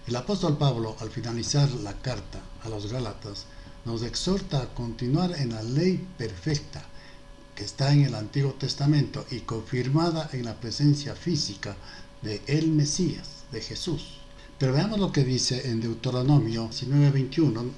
El apóstol Pablo, al finalizar la carta a los Gálatas, nos exhorta a continuar en la ley perfecta que está en el Antiguo Testamento y confirmada en la presencia física de el Mesías, de Jesús. Pero veamos lo que dice en Deuteronomio 19:21.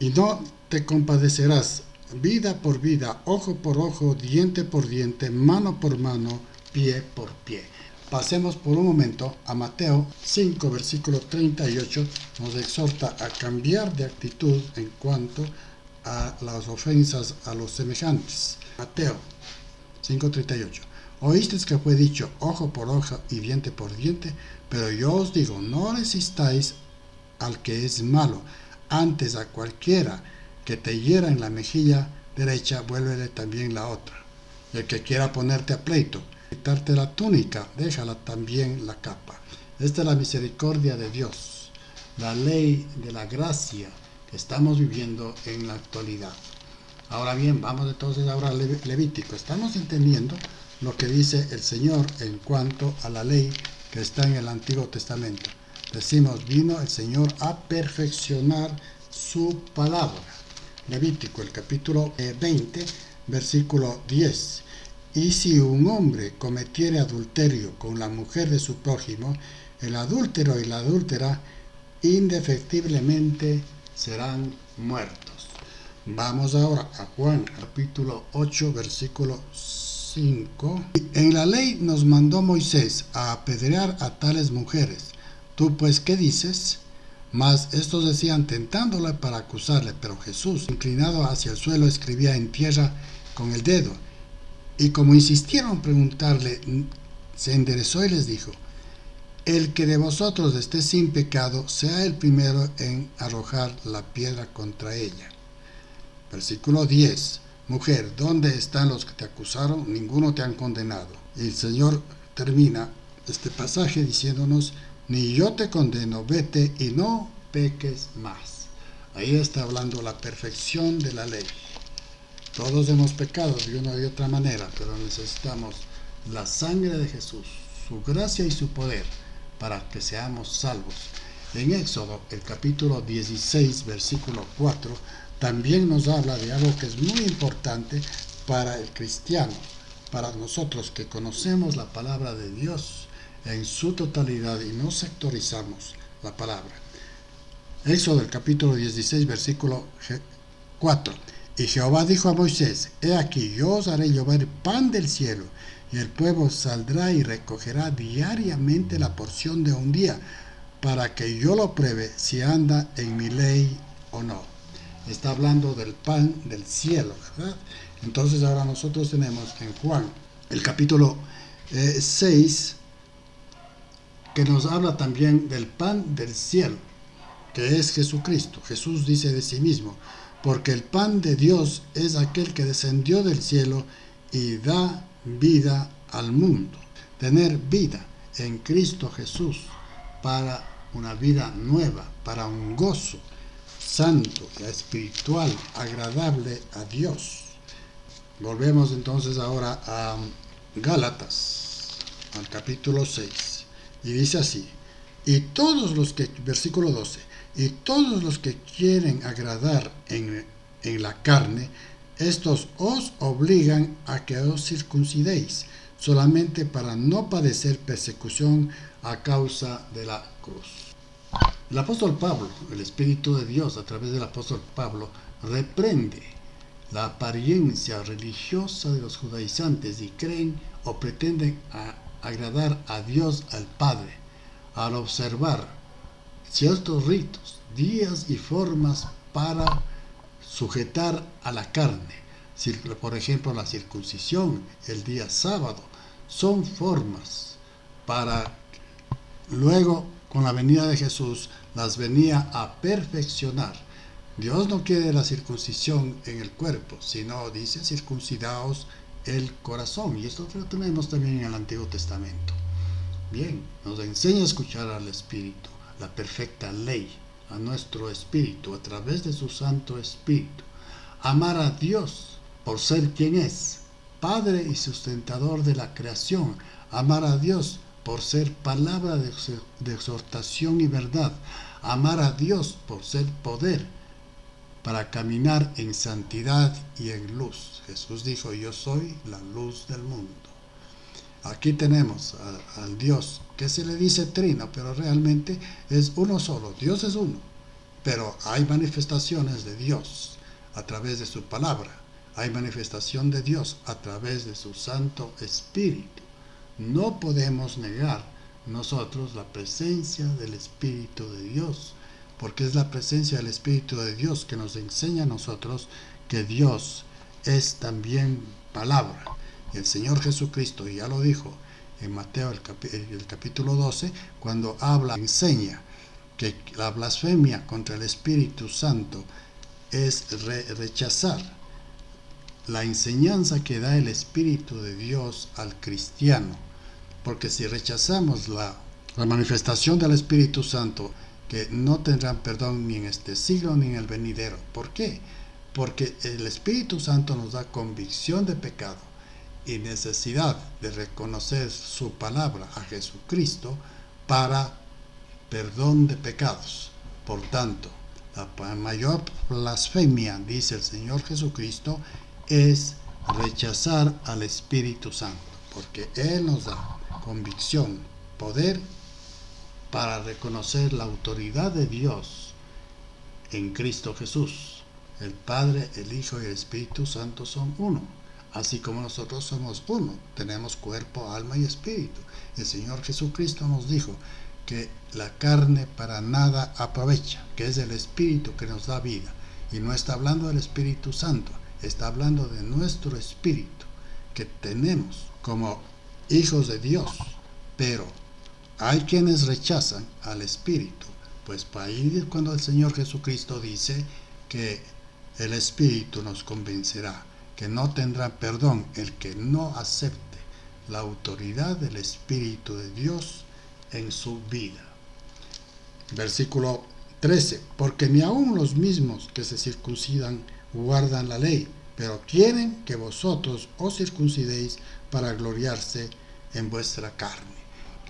Y no te compadecerás vida por vida, ojo por ojo, diente por diente, mano por mano, pie por pie. Pasemos por un momento a Mateo 5, versículo 38. Nos exhorta a cambiar de actitud en cuanto a las ofensas a los semejantes. Mateo 5:38. Oísteis que fue dicho ojo por ojo y diente por diente, pero yo os digo, no resistáis al que es malo, antes a cualquiera que te hiera en la mejilla derecha, vuélvele también la otra. El que quiera ponerte a pleito, quitarte la túnica, déjala también la capa. Esta es la misericordia de Dios, la ley de la gracia que estamos viviendo en la actualidad. Ahora bien, vamos entonces ahora al Levítico. Estamos entendiendo lo que dice el Señor en cuanto a la ley que está en el Antiguo Testamento. Decimos, vino el Señor a perfeccionar su palabra. Levítico, el capítulo 20, versículo 10. Y si un hombre cometiere adulterio con la mujer de su prójimo, el adúltero y la adúltera indefectiblemente serán muertos. Vamos ahora a Juan, capítulo 8, versículo 5. En la ley nos mandó Moisés a apedrear a tales mujeres. ¿Tú pues qué dices? Mas estos decían tentándole para acusarle, pero Jesús, inclinado hacia el suelo, escribía en tierra con el dedo. Y como insistieron en preguntarle, se enderezó y les dijo, el que de vosotros esté sin pecado, sea el primero en arrojar la piedra contra ella. Versículo 10. Mujer, ¿dónde están los que te acusaron? Ninguno te han condenado. Y el Señor termina este pasaje diciéndonos, ni yo te condeno, vete y no peques más. Ahí está hablando la perfección de la ley. Todos hemos pecado de una y otra manera, pero necesitamos la sangre de Jesús, su gracia y su poder para que seamos salvos. En Éxodo, el capítulo 16, versículo 4, también nos habla de algo que es muy importante para el cristiano, para nosotros que conocemos la palabra de Dios en su totalidad y no sectorizamos la palabra. Éxodo, el capítulo 16, versículo 4. Y Jehová dijo a Moisés, he aquí, yo os haré llover pan del cielo, y el pueblo saldrá y recogerá diariamente la porción de un día, para que yo lo pruebe si anda en mi ley o no. Está hablando del pan del cielo, ¿verdad? Entonces ahora nosotros tenemos en Juan, el capítulo 6, que nos habla también del pan del cielo, que es Jesucristo. Jesús dice de sí mismo, porque el pan de Dios es aquel que descendió del cielo y da vida al mundo. Tener vida en Cristo Jesús para una vida nueva, para un gozo santo, espiritual, agradable a Dios. Volvemos entonces ahora a Gálatas, al capítulo 6, y dice así, y todos los que, versículo 12, y todos los que quieren agradar en la carne, estos os obligan a que os circuncidéis, solamente para no padecer persecución a causa de la cruz. El apóstol Pablo, el Espíritu de Dios a través del apóstol Pablo, reprende la apariencia religiosa de los judaizantes y creen o pretenden agradar a Dios al Padre al observar ciertos ritos, días y formas para sujetar a la carne. Por ejemplo, la circuncisión, el día sábado, son formas para luego, con la venida de Jesús, las venía a perfeccionar. Dios no quiere la circuncisión en el cuerpo, sino dice circuncidaos el corazón. Y esto lo tenemos también en el Antiguo Testamento. Bien, nos enseña a escuchar al Espíritu, la perfecta ley, a nuestro espíritu, a través de su Santo Espíritu. Amar a Dios por ser quien es, Padre y sustentador de la creación. Amar a Dios por ser palabra de exhortación y verdad. Amar a Dios por ser poder para caminar en santidad y en luz. Jesús dijo, yo soy la luz del mundo. Aquí tenemos al Dios que se le dice trino, pero realmente es uno solo. Dios es uno, pero hay manifestaciones de Dios a través de su palabra. Hay manifestación de Dios a través de su Santo Espíritu. No podemos negar nosotros la presencia del Espíritu de Dios, porque es la presencia del Espíritu de Dios que nos enseña a nosotros que Dios es también palabra. Y el Señor Jesucristo ya lo dijo en Mateo el capítulo 12, cuando enseña que la blasfemia contra el Espíritu Santo es rechazar la enseñanza que da el Espíritu de Dios al cristiano. Porque si rechazamos la manifestación del Espíritu Santo, que no tendrán perdón ni en este siglo ni en el venidero. ¿Por qué? Porque el Espíritu Santo nos da convicción de pecado y necesidad de reconocer su palabra a Jesucristo para perdón de pecados. Por tanto, la mayor blasfemia, dice el Señor Jesucristo, es rechazar al Espíritu Santo, porque Él nos da convicción, poder para reconocer la autoridad de Dios en Cristo Jesús. El Padre, el Hijo y el Espíritu Santo son uno, así como nosotros somos uno. Tenemos cuerpo, alma y espíritu. El Señor Jesucristo nos dijo que la carne para nada aprovecha, que es el Espíritu que nos da vida. Y no está hablando del Espíritu Santo, está hablando de nuestro espíritu que tenemos como hijos de Dios. Pero hay quienes rechazan al Espíritu, pues para ahí es cuando el Señor Jesucristo dice que el Espíritu nos convencerá, que no tendrá perdón el que no acepte la autoridad del Espíritu de Dios en su vida. Versículo 13, porque ni aun los mismos que se circuncidan guardan la ley, pero quieren que vosotros os circuncidéis para gloriarse en vuestra carne.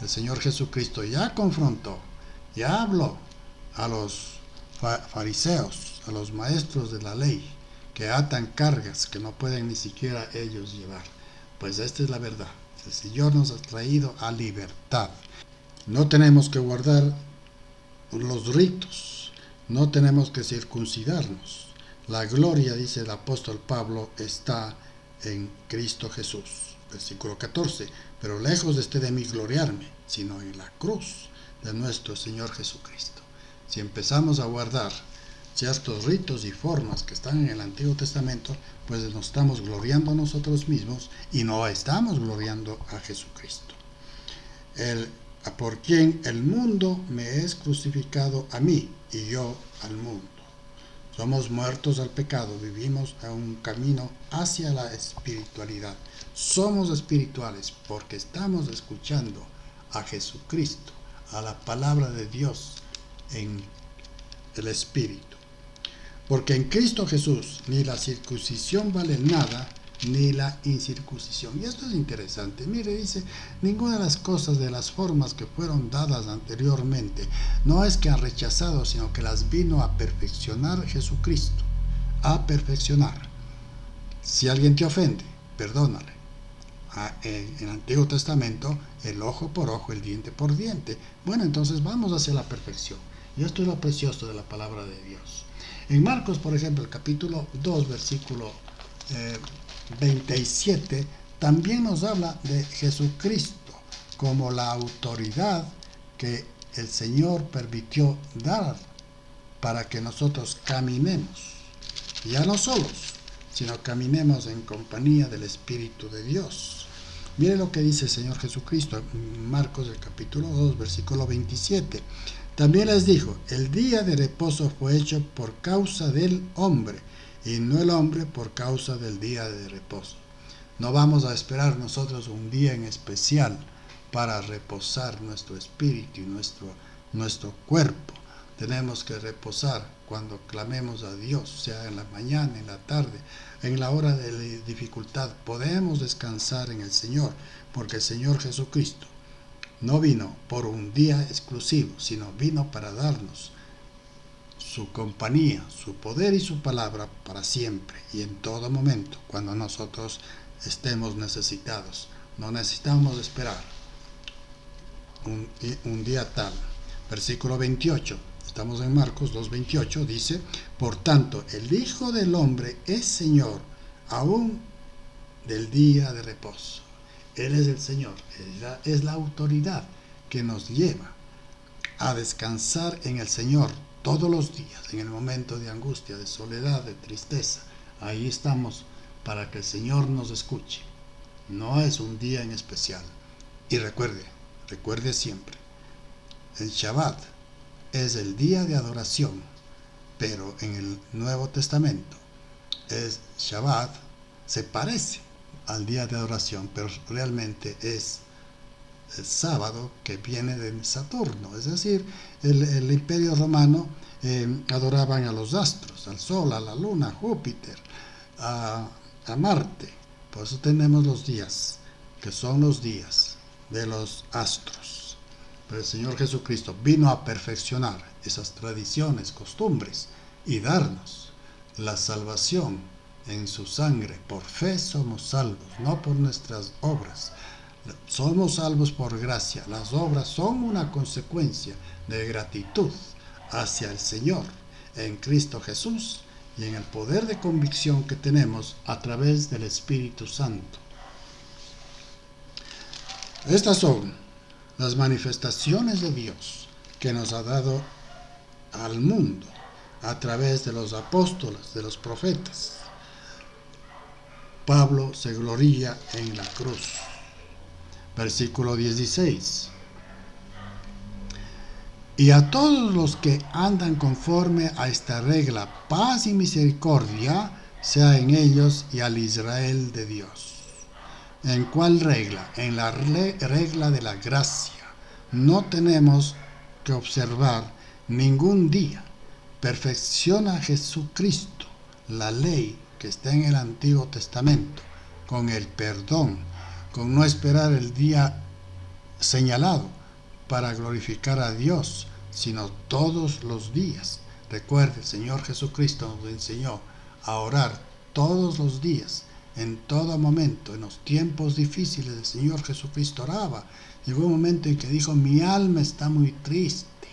El Señor Jesucristo ya confrontó, ya habló a los fariseos, a los maestros de la ley, que atan cargas que no pueden ni siquiera ellos llevar. Pues esta es la verdad. El Señor nos ha traído a libertad. No tenemos que guardar los ritos, no tenemos que circuncidarnos. La gloria, dice el apóstol Pablo, está en Cristo Jesús. Versículo 14, pero lejos esté de mí gloriarme, sino en la cruz de nuestro Señor Jesucristo. Si empezamos a guardar ciertos ritos y formas que están en el Antiguo Testamento, pues nos estamos gloriando a nosotros mismos y no estamos gloriando a Jesucristo. Por quien el mundo me es crucificado a mí y yo al mundo. Somos muertos al pecado, vivimos a un camino hacia la espiritualidad. Somos espirituales porque estamos escuchando a Jesucristo, a la palabra de Dios en el Espíritu. Porque en Cristo Jesús ni la circuncisión vale nada, ni la incircuncisión. Y esto es interesante. Mire, dice, ninguna de las cosas de las formas que fueron dadas anteriormente no es que han rechazado, sino que las vino a perfeccionar Jesucristo. A perfeccionar. Si alguien te ofende, perdónale. En el Antiguo Testamento, el ojo por ojo, el diente por diente. Bueno, entonces vamos hacia la perfección. Y esto es lo precioso de la palabra de Dios. En Marcos, por ejemplo, el capítulo 2, versículo 27, también nos habla de Jesucristo como la autoridad que el Señor permitió dar para que nosotros caminemos, ya no solos, sino caminemos en compañía del Espíritu de Dios. Mire lo que dice el Señor Jesucristo en Marcos el capítulo 2, versículo 27. También les dijo, el día de reposo fue hecho por causa del hombre, y no el hombre por causa del día de reposo. No vamos a esperar nosotros un día en especial para reposar nuestro espíritu y nuestro cuerpo. Tenemos que reposar cuando clamemos a Dios, sea en la mañana, en la tarde, en la hora de dificultad. Podemos descansar en el Señor, porque el Señor Jesucristo No vino por un día exclusivo, sino vino para darnos su compañía, su poder y su palabra para siempre y en todo momento, cuando nosotros estemos necesitados. No necesitamos esperar un día tal. Versículo 28, estamos en Marcos 2:28, dice: por tanto, el Hijo del Hombre es Señor aún del día de reposo. Él es el Señor, es la autoridad que nos lleva a descansar en el Señor todos los días, en el momento de angustia, de soledad, de tristeza. Ahí estamos para que el Señor nos escuche. No es un día en especial. Y recuerde siempre, el Shabbat es el día de adoración, pero en el Nuevo Testamento es Shabbat, se parece al día de adoración, pero realmente es el sábado que viene de Saturno. Es decir, el Imperio Romano adoraban a los astros, al Sol, a la Luna, a Júpiter, a Marte. Por eso tenemos los días, que son los días de los astros. Pero el Señor Jesucristo vino a perfeccionar esas tradiciones, costumbres y darnos la salvación en su sangre. Por fe somos salvos, no por nuestras obras. Somos salvos por gracia. Las obras son una consecuencia de gratitud hacia el Señor en Cristo Jesús y en el poder de convicción que tenemos a través del Espíritu Santo. Estas son las manifestaciones de Dios que nos ha dado al mundo a través de los apóstoles, de los profetas. Pablo se gloría en la cruz. Versículo 16. Y a todos los que andan conforme a esta regla, paz y misericordia sea en ellos y al Israel de Dios. ¿En cuál regla? En la regla de la gracia. No tenemos que observar ningún día. Perfecciona Jesucristo la ley que está en el Antiguo Testamento con el perdón, con no esperar el día señalado para glorificar a Dios, sino todos los días. Recuerde, el Señor Jesucristo nos enseñó a orar todos los días, en todo momento. En los tiempos difíciles el Señor Jesucristo oraba. Llegó un momento en que dijo: mi alma está muy triste.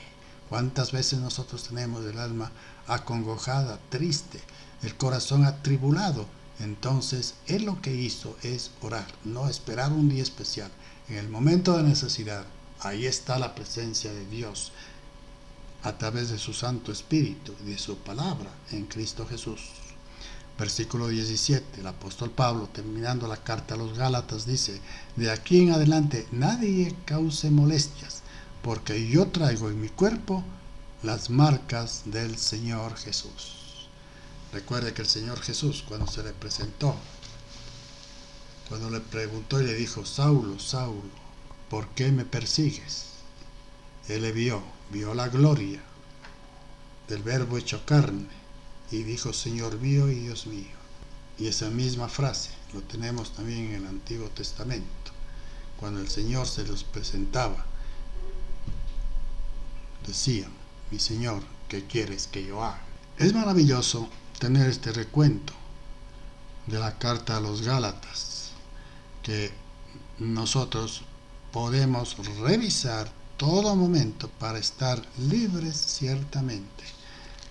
¿Cuántas veces nosotros tenemos el alma acongojada, triste, el corazón atribulado? Entonces, Él lo que hizo es orar, no esperar un día especial. En el momento de necesidad, ahí está la presencia de Dios a través de su Santo Espíritu y de su palabra en Cristo Jesús. Versículo 17, el apóstol Pablo, terminando la carta a los Gálatas, dice: de aquí en adelante nadie cause molestias, porque yo traigo en mi cuerpo las marcas del Señor Jesús. Recuerde que el Señor Jesús, cuando se le presentó, cuando le preguntó y le dijo: Saulo, Saulo, ¿por qué me persigues? Él le vio la gloria del Verbo hecho carne y dijo: Señor mío y Dios mío. Y esa misma frase lo tenemos también en el Antiguo Testamento. Cuando el Señor se los presentaba, decían: mi Señor, ¿qué quieres que yo haga? Es maravilloso tener este recuento de la carta a los Gálatas, que nosotros podemos revisar todo momento para estar libres ciertamente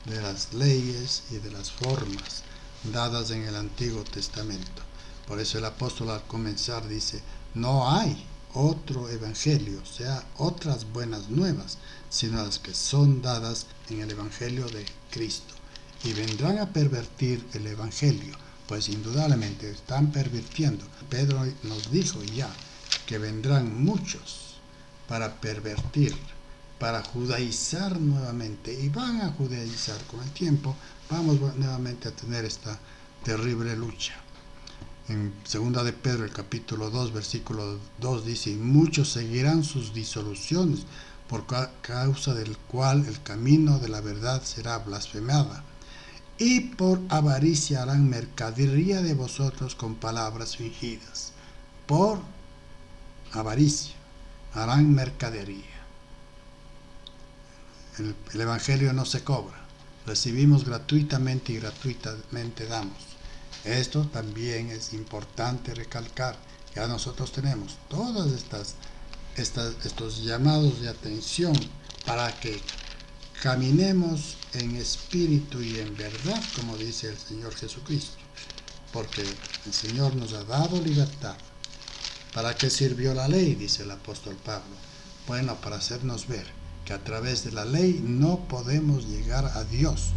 de las leyes y de las formas dadas en el Antiguo Testamento. Por eso el apóstol al comenzar dice: no hay otro evangelio, o sea, otras buenas nuevas, sino las que son dadas en el evangelio de Cristo. Y vendrán a pervertir el evangelio, pues indudablemente están pervirtiendo. Pedro nos dijo ya que vendrán muchos para pervertir, para judaizar nuevamente, y van a judaizar con el tiempo. Vamos nuevamente a tener esta terrible lucha. En 2 de Pedro, el capítulo 2, versículo 2 dice: y muchos seguirán sus disoluciones, por causa del cual el camino de la verdad será blasfemada, y por avaricia harán mercadería de vosotros con palabras fingidas. Por avaricia. harán mercadería. El Evangelio no se cobra. Recibimos gratuitamente y gratuitamente damos. Esto también es importante recalcar. Ya nosotros tenemos todos estos llamados de atención para que caminemos en espíritu y en verdad, como dice el Señor Jesucristo. Porque el Señor nos ha dado libertad. ¿Para qué sirvió la ley?, dice el apóstol Pablo. Bueno, para hacernos ver que a través de la ley no podemos llegar a Dios,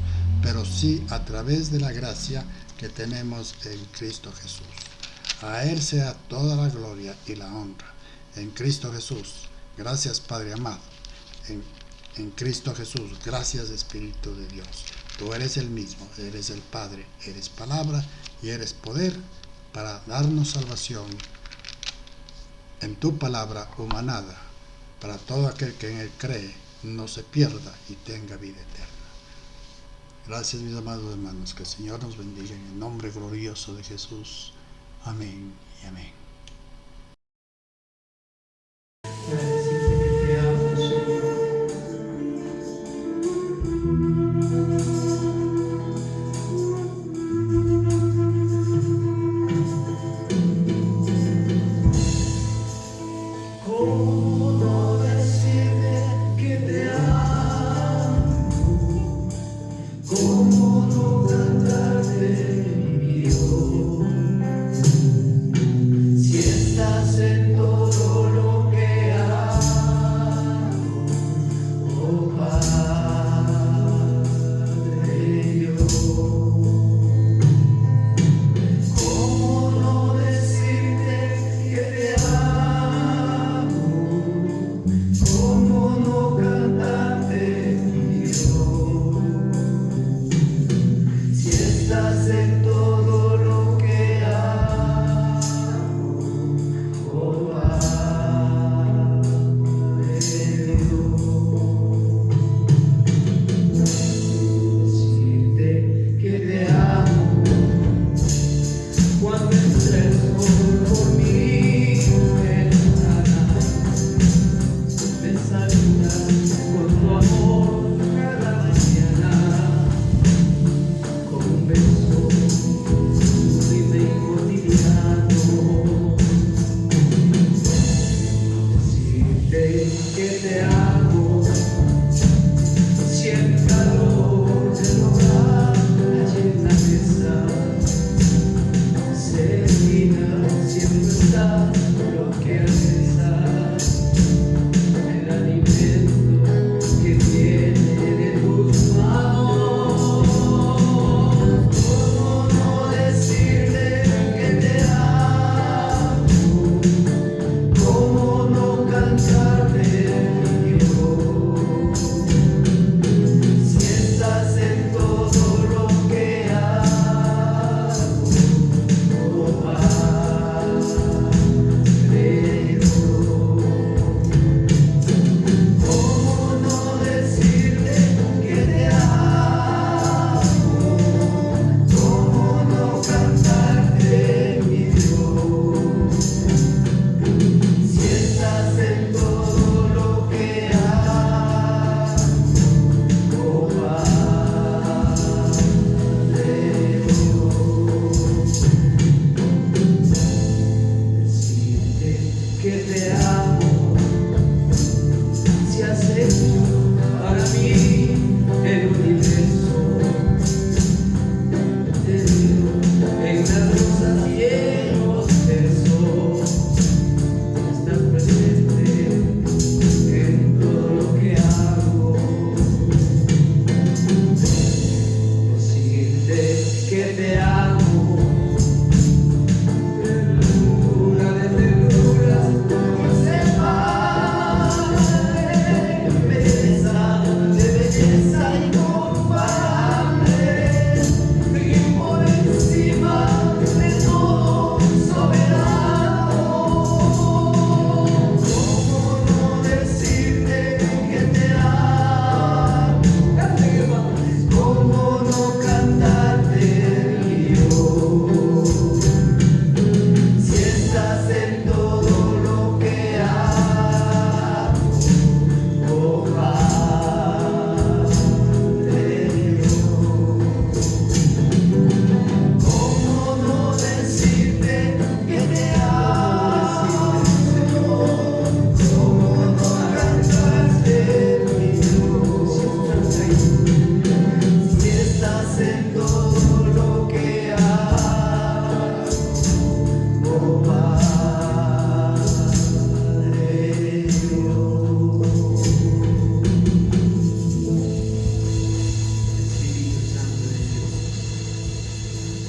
pero sí a través de la gracia que tenemos en Cristo Jesús. A Él sea toda la gloria y la honra. En Cristo Jesús, gracias Padre amado. En Cristo Jesús, gracias Espíritu de Dios. Tú eres el mismo, eres el Padre, eres palabra y eres poder para darnos salvación en tu palabra humanada, para todo aquel que en Él cree no se pierda y tenga vida eterna. Gracias, mis amados hermanos, que el Señor nos bendiga en el nombre glorioso de Jesús. Amén y amén.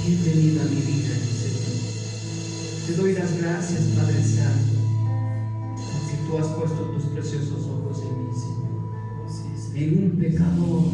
Bienvenido a mi vida, mi Señor. Te doy las gracias, Padre Santo, porque tú has puesto tus preciosos ojos en mí, Señor, en un pecador